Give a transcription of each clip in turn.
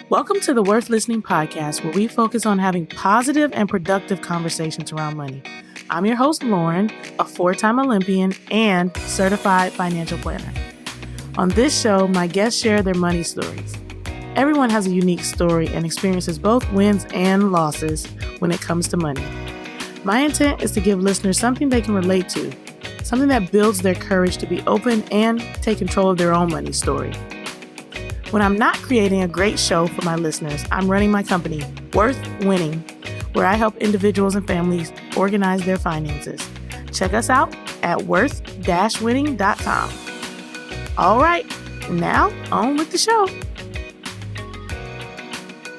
Welcome to the Worth Listening podcast, where we focus on having positive and productive conversations around money. I'm your host, Lauryn, a 4-time Olympian and certified financial planner. On this show, my guests share their money stories. Everyone has a unique story and experiences both wins and losses when it comes to money. My intent is to give listeners something they can relate to, something that builds their courage to be open and take control of their own money story. When I'm not creating a great show for my listeners, I'm running my company, Worth Winning, where I help individuals and families organize their finances. Check us out at worth-winning.com. All right, now on with the show.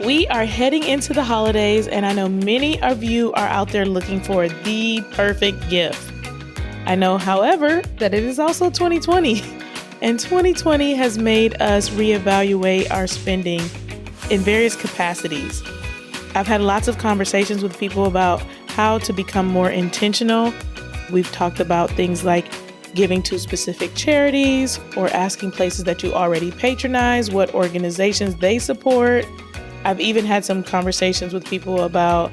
We are heading into the holidays, and I know many of you are out there looking for the perfect gift. I know, however, that it is also 2020. And 2020 has made us reevaluate our spending in various capacities. I've had lots of conversations with people about how to become more intentional. We've talked about things like giving to specific charities or asking places that you already patronize what organizations they support. I've even had some conversations with people about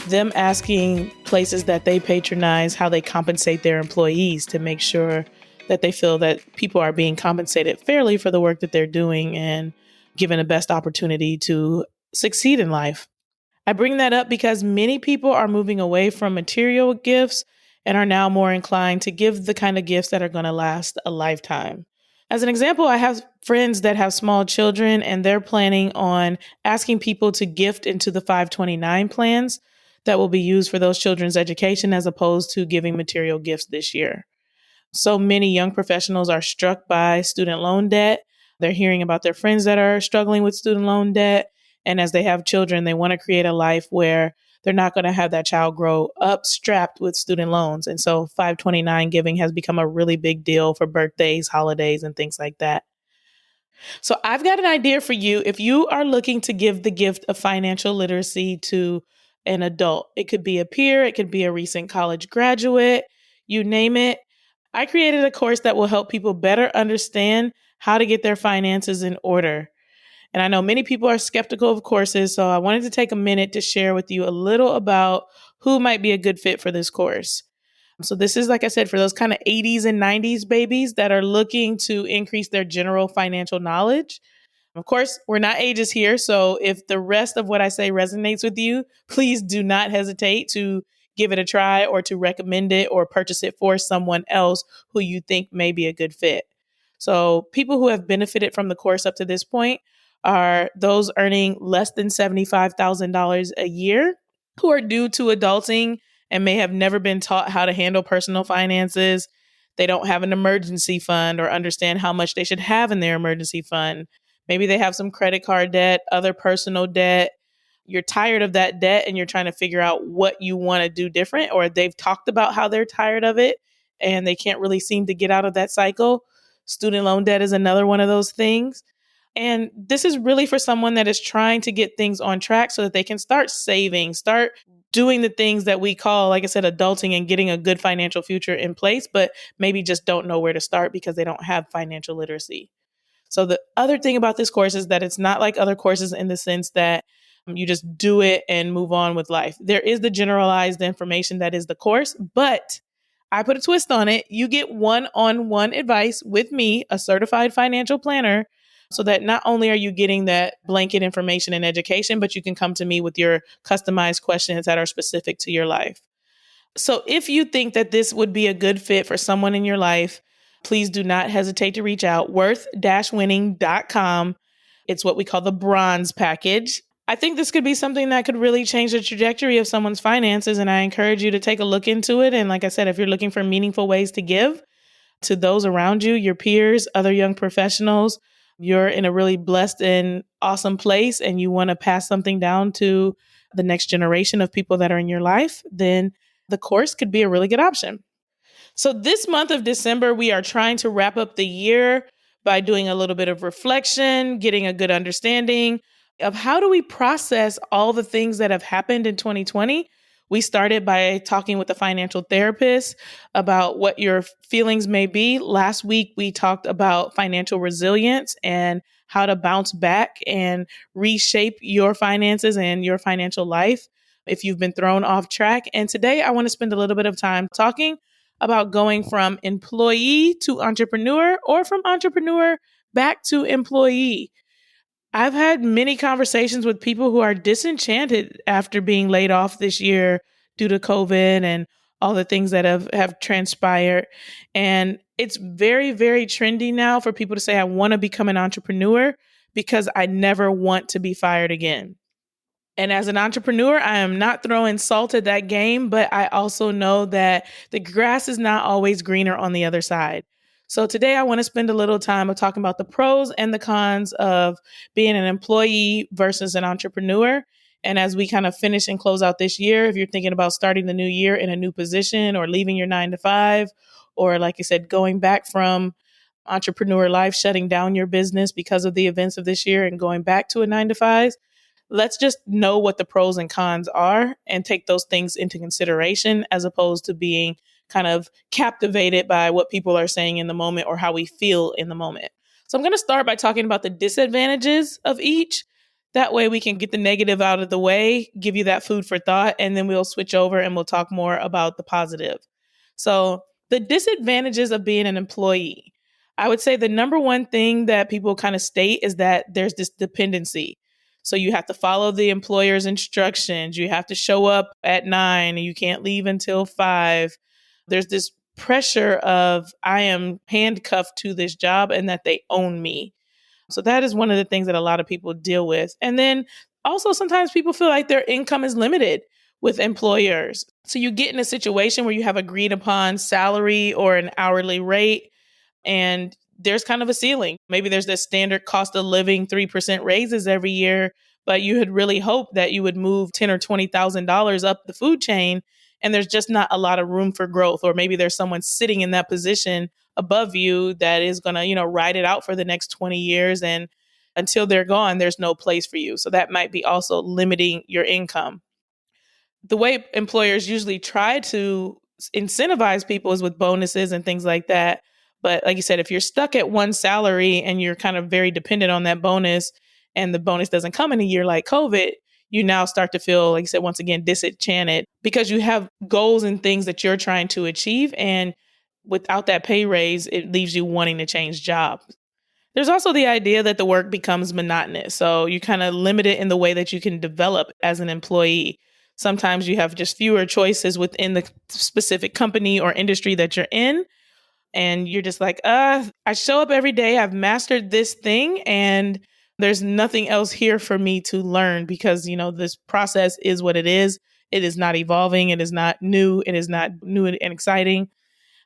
them asking places that they patronize how they compensate their employees to make sure that they feel that people are being compensated fairly for the work that they're doing and given the best opportunity to succeed in life. I bring that up because many people are moving away from material gifts and are now more inclined to give the kind of gifts that are going to last a lifetime. As an example, I have friends that have small children and they're planning on asking people to gift into the 529 plans that will be used for those children's education as opposed to giving material gifts this year. So many young professionals are struck by student loan debt. They're hearing about their friends that are struggling with student loan debt. And as they have children, they want to create a life where they're not going to have that child grow up strapped with student loans. And so 529 giving has become a really big deal for birthdays, holidays, and things like that. So I've got an idea for you. If you are looking to give the gift of financial literacy to an adult, it could be a peer, it could be a recent college graduate, you name it. I created a course that will help people better understand how to get their finances in order. And I know many people are skeptical of courses, so I wanted to take a minute to share with you a little about who might be a good fit for this course. So this is, like I said, for those kind of 80s and 90s babies that are looking to increase their general financial knowledge. Of course, we're not ages here, so if the rest of what I say resonates with you, please do not hesitate to give it a try or to recommend it or purchase it for someone else who you think may be a good fit. So people who have benefited from the course up to this point are those earning less than $75,000 a year who are new to adulting and may have never been taught how to handle personal finances. They don't have an emergency fund or understand how much they should have in their emergency fund. Maybe they have some credit card debt, other personal debt. You're tired of that debt and you're trying to figure out what you want to do different, or they've talked about how they're tired of it and they can't really seem to get out of that cycle. Student loan debt is another one of those things. And this is really for someone that is trying to get things on track so that they can start saving, start doing the things that we call, like I said, adulting and getting a good financial future in place, but maybe just don't know where to start because they don't have financial literacy. So the other thing about this course is that it's not like other courses in the sense that you just do it and move on with life. There is the generalized information that is the course, but I put a twist on it. You get one-on-one advice with me, a certified financial planner, so that not only are you getting that blanket information and education, but you can come to me with your customized questions that are specific to your life. So if you think that this would be a good fit for someone in your life, please do not hesitate to reach out, worth-winning.com. It's what we call the bronze package. I think this could be something that could really change the trajectory of someone's finances, and I encourage you to take a look into it. And like I said, if you're looking for meaningful ways to give to those around you, your peers, other young professionals, you're in a really blessed and awesome place and you want to pass something down to the next generation of people that are in your life, then the course could be a really good option. So this month of December, we are trying to wrap up the year by doing a little bit of reflection, getting a good understanding of how do we process all the things that have happened in 2020. We started by talking with a financial therapist about what your feelings may be. Last week, we talked about financial resilience and how to bounce back and reshape your finances and your financial life if you've been thrown off track. And today I want to spend a little bit of time talking about going from employee to entrepreneur or from entrepreneur back to employee. I've had many conversations with people who are disenchanted after being laid off this year due to COVID and all the things that have transpired. And it's very, very trendy now for people to say, I want to become an entrepreneur because I never want to be fired again. And as an entrepreneur, I am not throwing salt at that game, but I also know that the grass is not always greener on the other side. So today I want to spend a little time of talking about the pros and the cons of being an employee versus an entrepreneur. And as we kind of finish and close out this year, if you're thinking about starting the new year in a new position or leaving your 9 to 5, or like I said, going back from entrepreneur life, shutting down your business because of the events of this year and going back to a 9 to 5, let's just know what the pros and cons are and take those things into consideration as opposed to being kind of captivated by what people are saying in the moment or how we feel in the moment. So I'm going to start by talking about the disadvantages of each. That way we can get the negative out of the way, give you that food for thought, and then we'll switch over and we'll talk more about the positive. So the disadvantages of being an employee. I would say the number one thing that people kind of state is that there's this dependency. So you have to follow the employer's instructions. You have to show up at 9 and you can't leave until 5. There's this pressure of I am handcuffed to this job and that they own me. So that is one of the things that a lot of people deal with. And then also sometimes people feel like their income is limited with employers. So you get in a situation where you have agreed upon salary or an hourly rate, and there's kind of a ceiling. Maybe there's this standard cost of living 3% raises every year, but you had really hoped that you would move $10,000 or $20,000 up the food chain, and there's just not a lot of room for growth. Or maybe there's someone sitting in that position above you that is going to, ride it out for the next 20 years, and until they're gone, there's no place for you. So that might be also limiting your income. The way employers usually try to incentivize people is with bonuses and things like that. But like you said, if you're stuck at one salary and you're kind of very dependent on that bonus and the bonus doesn't come in a year like COVID, you now start to feel, like you said, once again, disenchanted because you have goals and things that you're trying to achieve. And without that pay raise, it leaves you wanting to change jobs. There's also the idea that the work becomes monotonous. So you kind of limit it in the way that you can develop as an employee. Sometimes you have just fewer choices within the specific company or industry that you're in. And you're just like, I show up every day. I've mastered this thing and there's nothing else here for me to learn because, this process is what it is. It is not evolving. It is not new. It is not new and exciting.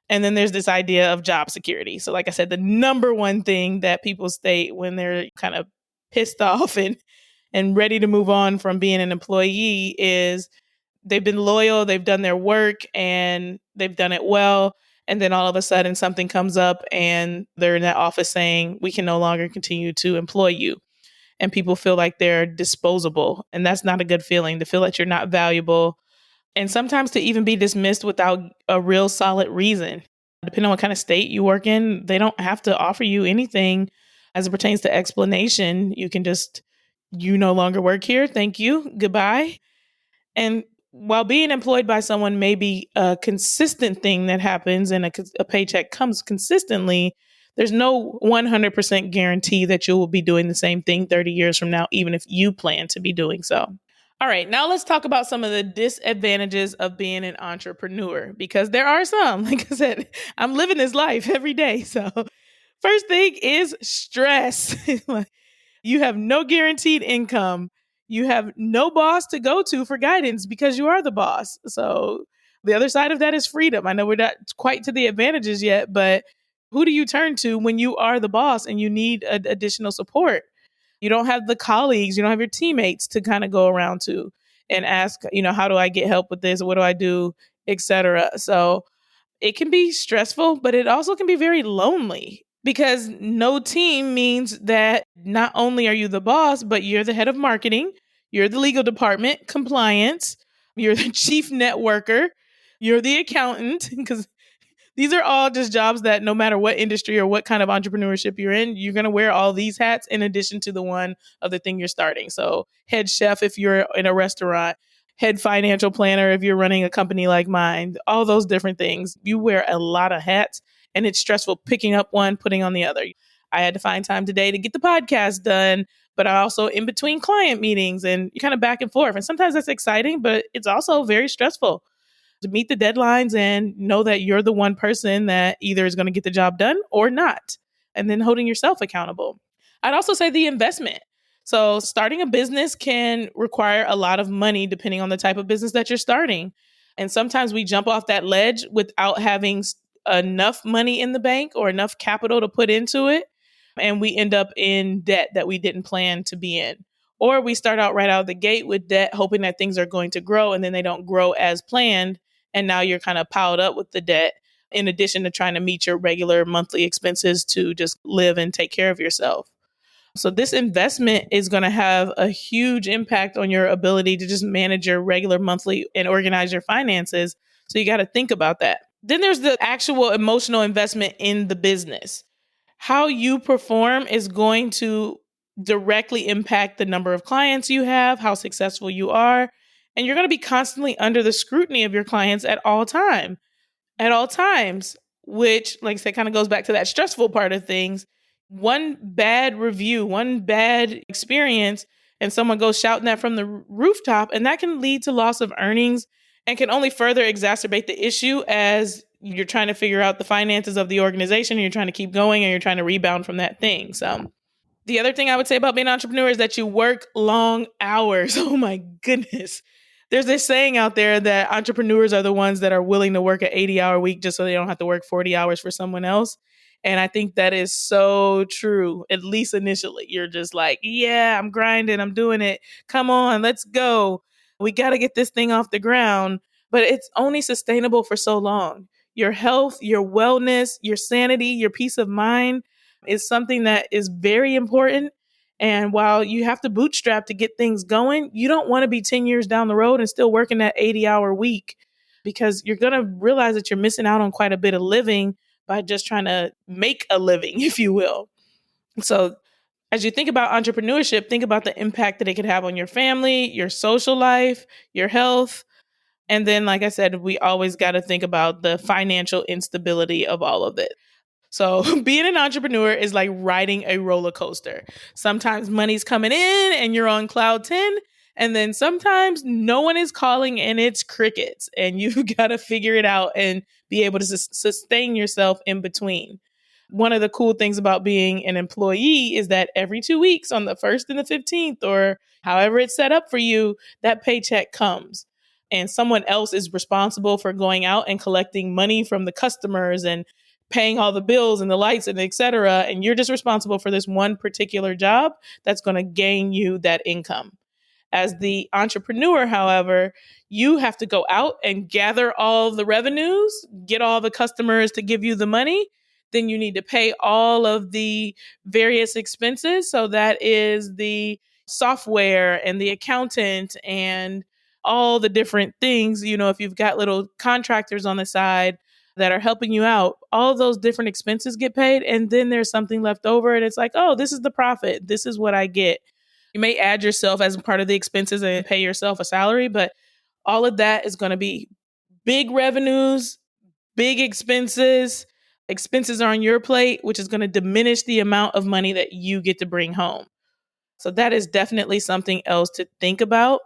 And then there's this idea of job security. So like I said, the number one thing that people state when they're kind of pissed off and ready to move on from being an employee is they've been loyal, they've done their work, and they've done it well. And then all of a sudden something comes up and they're in that office saying, we can no longer continue to employ you. And people feel like they're disposable. And that's not a good feeling, to feel that you're not valuable. And sometimes to even be dismissed without a real solid reason. Depending on what kind of state you work in, they don't have to offer you anything as it pertains to explanation. You can just, you no longer work here. Thank you. Goodbye. And while being employed by someone may be a consistent thing that happens and a paycheck comes consistently, there's no 100% guarantee that you will be doing the same thing 30 years from now, even if you plan to be doing so. All right, now let's talk about some of the disadvantages of being an entrepreneur, because there are some. Like I said, I'm living this life every day. So first thing is stress. You have no guaranteed income. You have no boss to go to for guidance because you are the boss. So the other side of that is freedom. I know we're not quite to the advantages yet, but who do you turn to when you are the boss and you need additional support? You don't have the colleagues, you don't have your teammates to kind of go around to and ask, how do I get help with this? What do I do, etc. So it can be stressful, but it also can be very lonely because no team means that not only are you the boss, but you're the head of marketing, you're the legal department, compliance, you're the chief networker, you're the accountant, because These are all just jobs that no matter what industry or what kind of entrepreneurship you're in, you're going to wear all these hats in addition to the one of the thing you're starting. So head chef if you're in a restaurant, head financial planner if you're running a company like mine, all those different things. You wear a lot of hats and it's stressful picking up one, putting on the other. I had to find time today to get the podcast done, but I also in between client meetings and kind of back and forth. And sometimes that's exciting, but it's also very stressful to meet the deadlines and know that you're the one person that either is going to get the job done or not, and then holding yourself accountable. I'd also say the investment. So, starting a business can require a lot of money depending on the type of business that you're starting. And sometimes we jump off that ledge without having enough money in the bank or enough capital to put into it. And we end up in debt that we didn't plan to be in. Or we start out right out of the gate with debt, hoping that things are going to grow and then they don't grow as planned. And now you're kind of piled up with the debt in addition to trying to meet your regular monthly expenses to just live and take care of yourself. So this investment is going to have a huge impact on your ability to just manage your regular monthly and organize your finances. So you got to think about that. Then there's the actual emotional investment in the business. How you perform is going to directly impact the number of clients you have, how successful you are, and you're going to be constantly under the scrutiny of your clients at all times, which, like I said, kind of goes back to that stressful part of things. One bad review, one bad experience, and someone goes shouting that from the rooftop, and that can lead to loss of earnings and can only further exacerbate the issue as you're trying to figure out the finances of the organization and you're trying to keep going and you're trying to rebound from that thing. So the other thing I would say about being an entrepreneur is that you work long hours. Oh my goodness. There's this saying out there that entrepreneurs are the ones that are willing to work an 80-hour week just so they don't have to work 40 hours for someone else. And I think that is so true, at least initially. You're just like, yeah, I'm grinding, I'm doing it. Come on, let's go. We got to get this thing off the ground. But it's only sustainable for so long. Your health, your wellness, your sanity, your peace of mind is something that is very important. And while you have to bootstrap to get things going, you don't want to be 10 years down the road and still working that 80-hour week because you're going to realize that you're missing out on quite a bit of living by just trying to make a living, if you will. So as you think about entrepreneurship, think about the impact that it could have on your family, your social life, your health. And then, like I said, we always got to think about the financial instability of all of it. So being an entrepreneur is like riding a roller coaster. Sometimes money's coming in and you're on cloud 10. And then sometimes no one is calling and it's crickets. And you've got to figure it out and be able to sustain yourself in between. One of the cool things about being an employee is that every 2 weeks on the 1st and the 15th, or however it's set up for you, that paycheck comes. And someone else is responsible for going out and collecting money from the customers and paying all the bills and the lights and et cetera. And you're just responsible for this one particular job that's going to gain you that income. As the entrepreneur, however, you have to go out and gather all the revenues, get all the customers to give you the money. Then you need to pay all of the various expenses. So that is the software and the accountant and all the different things. You know, if you've got little contractors on the side that are helping you out, all of those different expenses get paid. And then there's something left over. And it's like, oh, this is the profit. This is what I get. You may add yourself as part of the expenses and pay yourself a salary, but all of that is going to be big revenues, big expenses. Expenses are on your plate, which is going to diminish the amount of money that you get to bring home. So that is definitely something else to think about.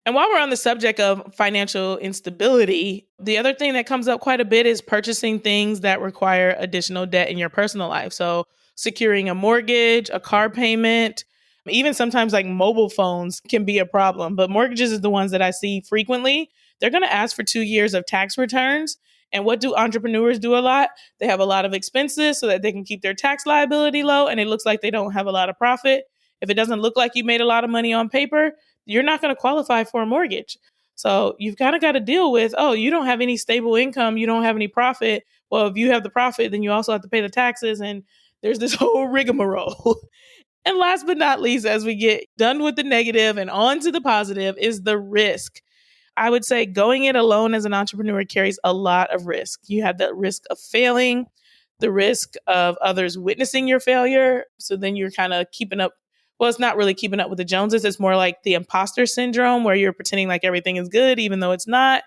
And while we're on the subject of financial instability, the other thing that comes up quite a bit is purchasing things that require additional debt in your personal life. So securing a mortgage, a car payment, even sometimes like mobile phones can be a problem. But mortgages is the ones that I see frequently. They're going to ask for 2 years of tax returns. And what do entrepreneurs do a lot? They have a lot of expenses so that they can keep their tax liability low. And it looks like they don't have a lot of profit. If it doesn't look like you made a lot of money on paper, you're not going to qualify for a mortgage. So you've kind of got to deal with, oh, you don't have any stable income. You don't have any profit. Well, if you have the profit, then you also have to pay the taxes. And there's this whole rigmarole. And last but not least, as we get done with the negative and on to the positive, is the risk. I would say going it alone as an entrepreneur carries a lot of risk. You have the risk of failing, the risk of others witnessing your failure. So then you're kind of keeping up. Well, it's not really keeping up with the Joneses. It's more like the imposter syndrome where you're pretending like everything is good, even though it's not,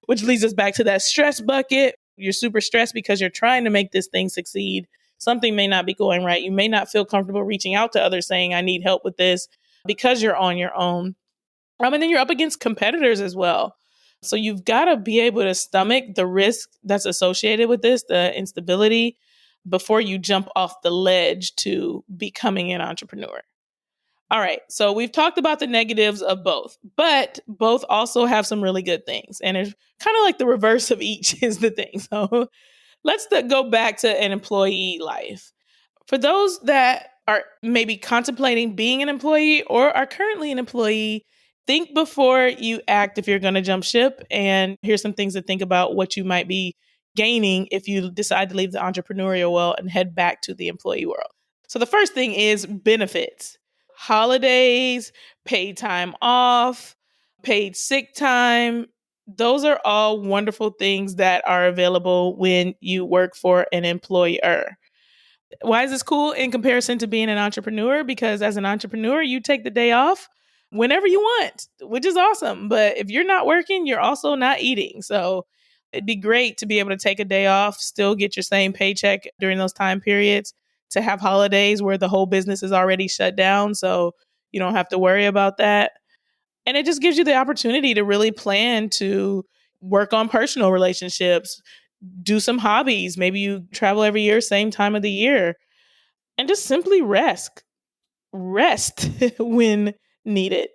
which leads us back to that stress bucket. You're super stressed because you're trying to make this thing succeed. Something may not be going right. You may not feel comfortable reaching out to others saying, I need help with this because you're on your own. And then you're up against competitors as well. So you've got to be able to stomach the risk that's associated with this, the instability, before you jump off the ledge to becoming an entrepreneur. All right. So we've talked about the negatives of both, but both also have some really good things. And it's kind of like the reverse of each is the thing. So let's go back to an employee life. For those that are maybe contemplating being an employee or are currently an employee, think before you act if you're going to jump ship. And here's some things to think about what you might be gaining if you decide to leave the entrepreneurial world and head back to the employee world. So the first thing is benefits, holidays, paid time off, paid sick time. Those are all wonderful things that are available when you work for an employer. Why is this cool in comparison to being an entrepreneur? Because as an entrepreneur, you take the day off whenever you want, which is awesome. But if you're not working, you're also not eating. So it'd be great to be able to take a day off, still get your same paycheck during those time periods, to have holidays where the whole business is already shut down. So you don't have to worry about that. And it just gives you the opportunity to really plan to work on personal relationships, do some hobbies. Maybe you travel every year, same time of the year, and just simply rest when needed.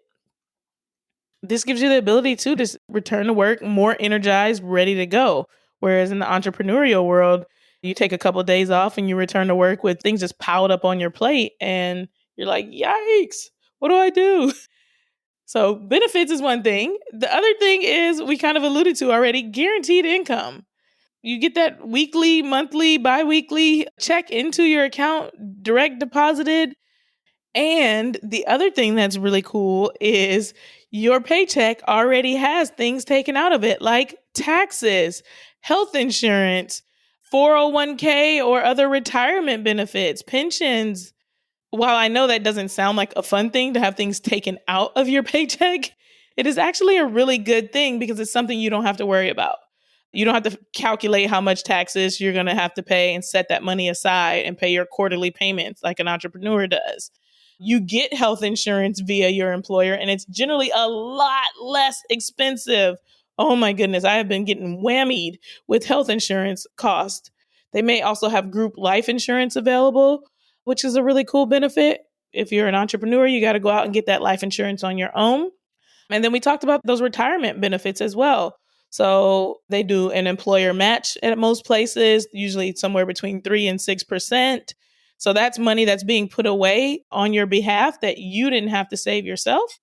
This gives you the ability to just return to work more energized, ready to go. Whereas in the entrepreneurial world, you take a couple of days off and you return to work with things just piled up on your plate and you're like, yikes, what do I do? So benefits is one thing. The other thing is we kind of alluded to already, guaranteed income. You get that weekly, monthly, bi-weekly check into your account, direct deposited. And the other thing that's really cool is your paycheck already has things taken out of it, like taxes, health insurance, 401k or other retirement benefits, pensions. While I know that doesn't sound like a fun thing to have things taken out of your paycheck, it is actually a really good thing because it's something you don't have to worry about. You don't have to calculate how much taxes you're going to have to pay and set that money aside and pay your quarterly payments like an entrepreneur does. You get health insurance via your employer, and it's generally a lot less expensive. Oh my goodness, I have been getting whammied with health insurance cost. They may also have group life insurance available, which is a really cool benefit. If you're an entrepreneur, you got to go out and get that life insurance on your own. And then we talked about those retirement benefits as well. So they do an employer match at most places, usually somewhere between 3 and 6%. So that's money that's being put away on your behalf that you didn't have to save yourself.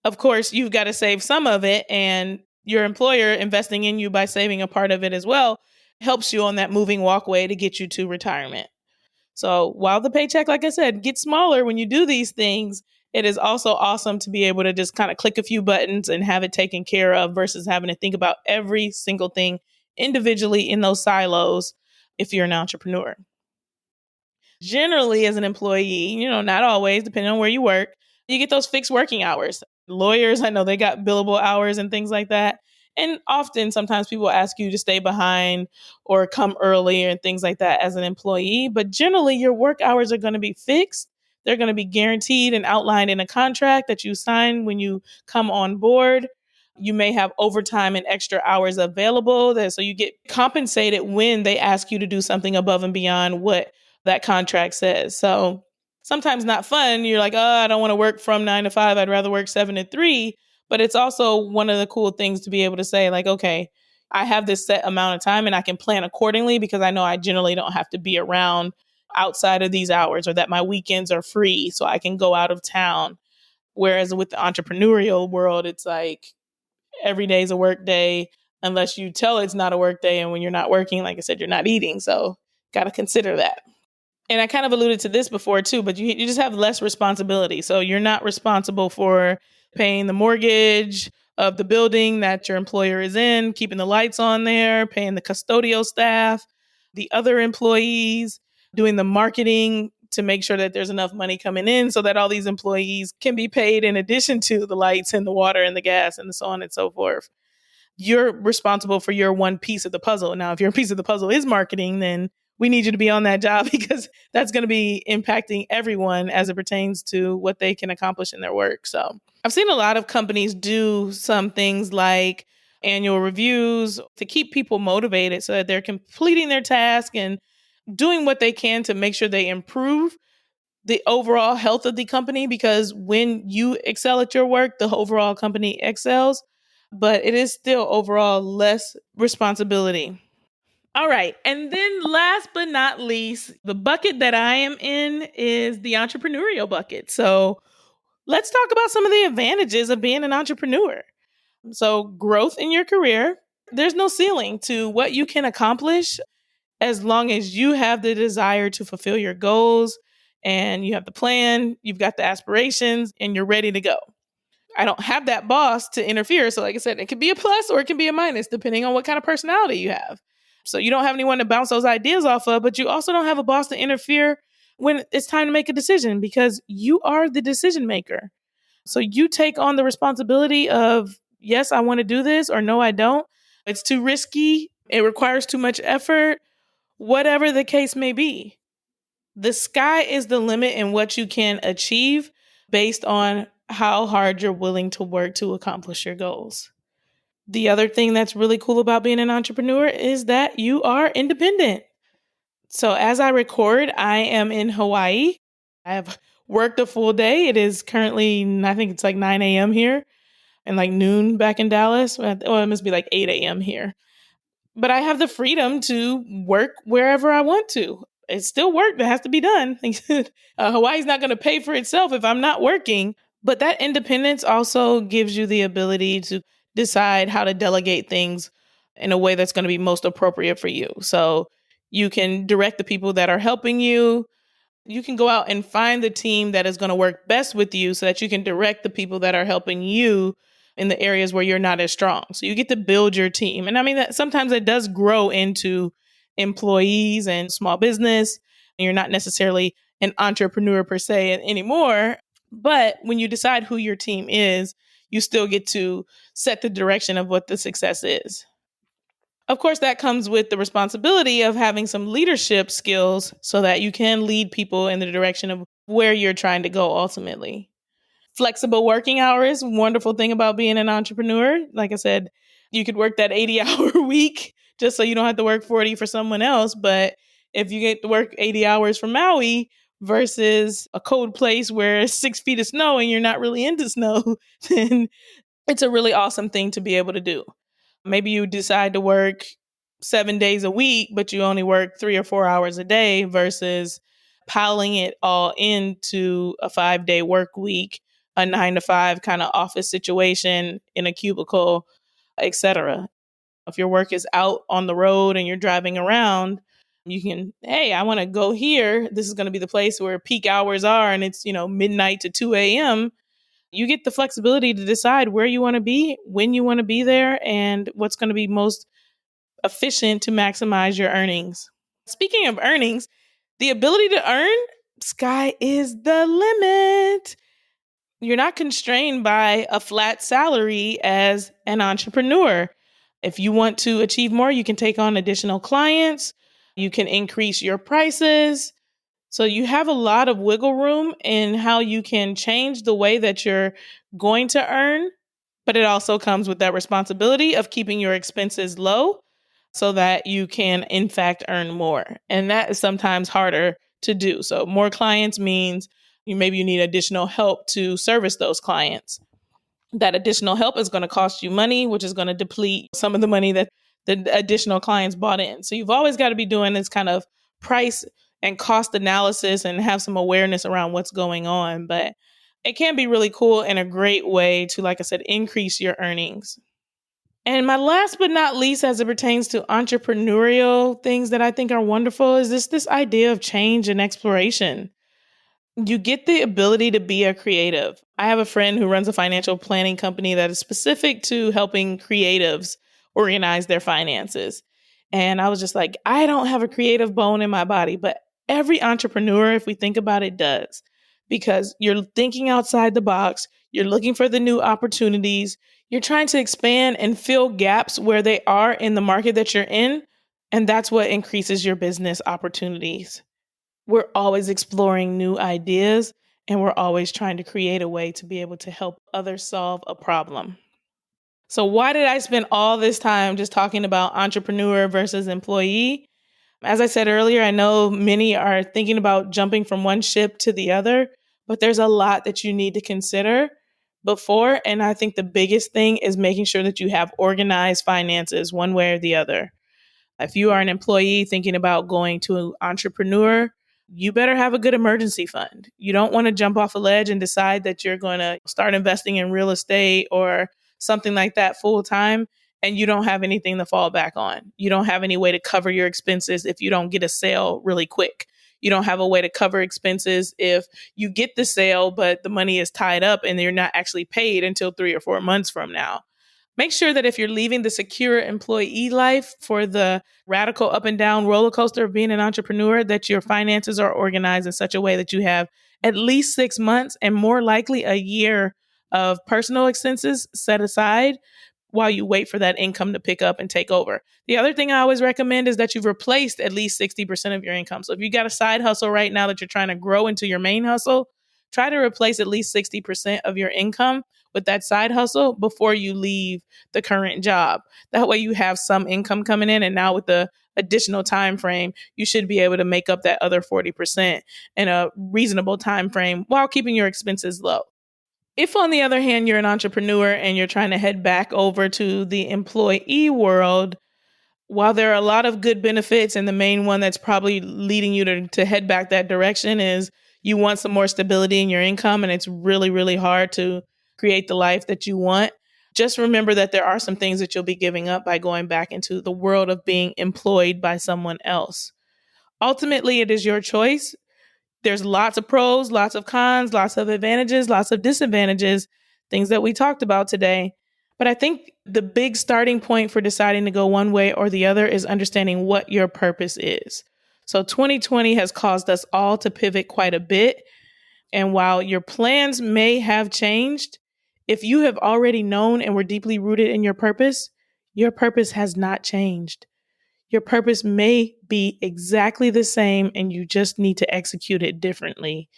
Of course, you've got to save some of it, and your employer investing in you by saving a part of it as well helps you on that moving walkway to get you to retirement. So while the paycheck, like I said, gets smaller when you do these things, it is also awesome to be able to just kind of click a few buttons and have it taken care of versus having to think about every single thing individually in those silos if you're an entrepreneur. Generally, as an employee, not always, depending on where you work, you get those fixed working hours. Lawyers, I know they got billable hours and things like that. And often, sometimes people ask you to stay behind or come early and things like that as an employee. But generally, your work hours are going to be fixed. They're going to be guaranteed and outlined in a contract that you sign when you come on board. You may have overtime and extra hours available. So you get compensated when they ask you to do something above and beyond what that contract says. So sometimes not fun. You're like, oh, I don't want to work from 9 to 5. I'd rather work 7 to 3. But it's also one of the cool things to be able to say, like, okay, I have this set amount of time and I can plan accordingly because I know I generally don't have to be around outside of these hours, or that my weekends are free so I can go out of town. Whereas with the entrepreneurial world, it's like every day is a work day unless you tell it's not a work day. And when you're not working, like I said, you're not eating. So got to consider that. And I kind of alluded to this before too, but you just have less responsibility. So you're not responsible for paying the mortgage, of the building that your employer is in, keeping the lights on there, paying the custodial staff, the other employees, doing the marketing to make sure that there's enough money coming in so that all these employees can be paid in addition to the lights and the water and the gas and so on and so forth. You're responsible for your one piece of the puzzle. Now, if your piece of the puzzle is marketing, then we need you to be on that job because that's going to be impacting everyone as it pertains to what they can accomplish in their work. So I've seen a lot of companies do some things like annual reviews to keep people motivated so that they're completing their task and doing what they can to make sure they improve the overall health of the company, because when you excel at your work, the overall company excels, but it is still overall less responsibility. All right. And then last but not least, the bucket that I am in is the entrepreneurial bucket. So let's talk about some of the advantages of being an entrepreneur. So growth in your career, there's no ceiling to what you can accomplish as long as you have the desire to fulfill your goals and you have the plan, you've got the aspirations, and you're ready to go. I don't have that boss to interfere. So, like I said, it can be a plus or it can be a minus, depending on what kind of personality you have. So, you don't have anyone to bounce those ideas off of, but you also don't have a boss to interfere when it's time to make a decision because you are the decision maker. So, you take on the responsibility of, yes, I want to do this, or no, I don't. It's too risky. It requires too much effort, whatever the case may be. The sky is the limit in what you can achieve based on how hard you're willing to work to accomplish your goals. The other thing that's really cool about being an entrepreneur is that you are independent. So as I record, I am in Hawaii. I have worked a full day. It is currently, I think it's like 9 a.m. here and like noon back in Dallas. Well, it must be like 8 a.m. here. But I have the freedom to work wherever I want to. It's still work that has to be done. Hawaii's not going to pay for itself if I'm not working. But that independence also gives you the ability to decide how to delegate things in a way that's going to be most appropriate for you. So you can direct the people that are helping you. You can go out and find the team that is going to work best with you so that you can direct the people that are helping you in the areas where you're not as strong. So you get to build your team. And I mean, that sometimes it does grow into employees and small business. And you're not necessarily an entrepreneur per se anymore. But when you decide who your team is, you still get to set the direction of what the success is. Of course, that comes with the responsibility of having some leadership skills so that you can lead people in the direction of where you're trying to go ultimately. Flexible working hours, wonderful thing about being an entrepreneur. Like I said, you could work that 80-hour week just so you don't have to work 40 for someone else. But if you get to work 80 hours from Maui versus a cold place where it's 6 feet of snow and you're not really into snow, then it's a really awesome thing to be able to do. Maybe you decide to work 7 days a week, but you only work 3 or 4 hours a day versus piling it all into a 5-day work week, a 9 to 5 kind of office situation in a cubicle, etc. If your work is out on the road and you're driving around, you can, hey, I want to go here. This is going to be the place where peak hours are and it's, midnight to 2 a.m. You get the flexibility to decide where you want to be, when you want to be there, and what's going to be most efficient to maximize your earnings. Speaking of earnings, the ability to earn, sky is the limit. You're not constrained by a flat salary as an entrepreneur. If you want to achieve more, you can take on additional clients. You can increase your prices. So you have a lot of wiggle room in how you can change the way that you're going to earn, but it also comes with that responsibility of keeping your expenses low so that you can, in fact, earn more. And that is sometimes harder to do. So more clients means maybe you need additional help to service those clients. That additional help is going to cost you money, which is going to deplete some of the money that the additional clients bought in. So you've always got to be doing this kind of price and cost analysis and have some awareness around what's going on. But it can be really cool and a great way to, like I said, increase your earnings. And my last but not least, as it pertains to entrepreneurial things that I think are wonderful, is this idea of change and exploration. You get the ability to be a creative. I have a friend who runs a financial planning company that is specific to helping creatives organize their finances. And I was just like, I don't have a creative bone in my body, but every entrepreneur, if we think about it, does. Because you're thinking outside the box, you're looking for the new opportunities, you're trying to expand and fill gaps where they are in the market that you're in. And that's what increases your business opportunities. We're always exploring new ideas, and we're always trying to create a way to be able to help others solve a problem. So why did I spend all this time just talking about entrepreneur versus employee? As I said earlier, I know many are thinking about jumping from one ship to the other, but there's a lot that you need to consider before. And I think the biggest thing is making sure that you have organized finances one way or the other. If you are an employee thinking about going to an entrepreneur, you better have a good emergency fund. You don't want to jump off a ledge and decide that you're going to start investing in real estate or something like that full time, and you don't have anything to fall back on. You don't have any way to cover your expenses if you don't get a sale really quick. You don't have a way to cover expenses if you get the sale, but the money is tied up and you're not actually paid until 3 or 4 months from now. Make sure that if you're leaving the secure employee life for the radical up and down roller coaster of being an entrepreneur, that your finances are organized in such a way that you have at least 6 months and more likely a year of personal expenses set aside while you wait for that income to pick up and take over. The other thing I always recommend is that you've replaced at least 60% of your income. So if you got a side hustle right now that you're trying to grow into your main hustle, try to replace at least 60% of your income with that side hustle before you leave the current job. That way you have some income coming in, and now with the additional time frame, you should be able to make up that other 40% in a reasonable time frame while keeping your expenses low. If, on the other hand, you're an entrepreneur and you're trying to head back over to the employee world, while there are a lot of good benefits, and the main one that's probably leading you to head back that direction is you want some more stability in your income, and it's really, really hard to create the life that you want. Just remember that there are some things that you'll be giving up by going back into the world of being employed by someone else. Ultimately, it is your choice. There's lots of pros, lots of cons, lots of advantages, lots of disadvantages, things that we talked about today. But I think the big starting point for deciding to go one way or the other is understanding what your purpose is. So 2020 has caused us all to pivot quite a bit. And while your plans may have changed, if you have already known and were deeply rooted in your purpose has not changed. Your purpose may be exactly the same, and you just need to execute it differently.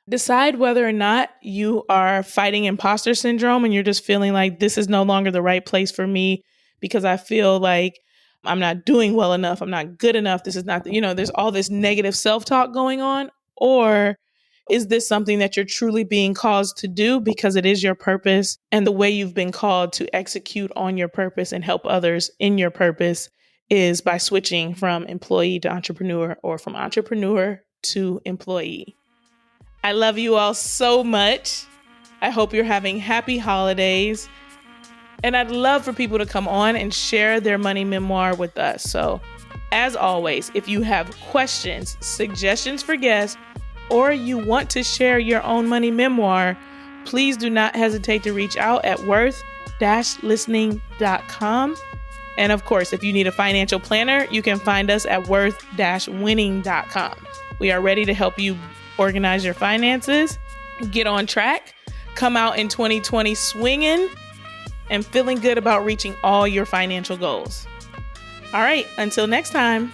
Decide whether or not you are fighting imposter syndrome and you're just feeling like this is no longer the right place for me because I feel like I'm not doing well enough, I'm not good enough, this is not, there's all this negative self-talk going on. Or is this something that you're truly being called to do because it is your purpose, and the way you've been called to execute on your purpose and help others in your purpose is by switching from employee to entrepreneur or from entrepreneur to employee. I love you all so much. I hope you're having happy holidays. And I'd love for people to come on and share their money memoir with us. So, as always, if you have questions, suggestions for guests, or you want to share your own money memoir, please do not hesitate to reach out at worth-listening.com. And of course, if you need a financial planner, you can find us at worth-winning.com. We are ready to help you organize your finances, get on track, come out in 2020 swinging, and feeling good about reaching all your financial goals. All right, until next time.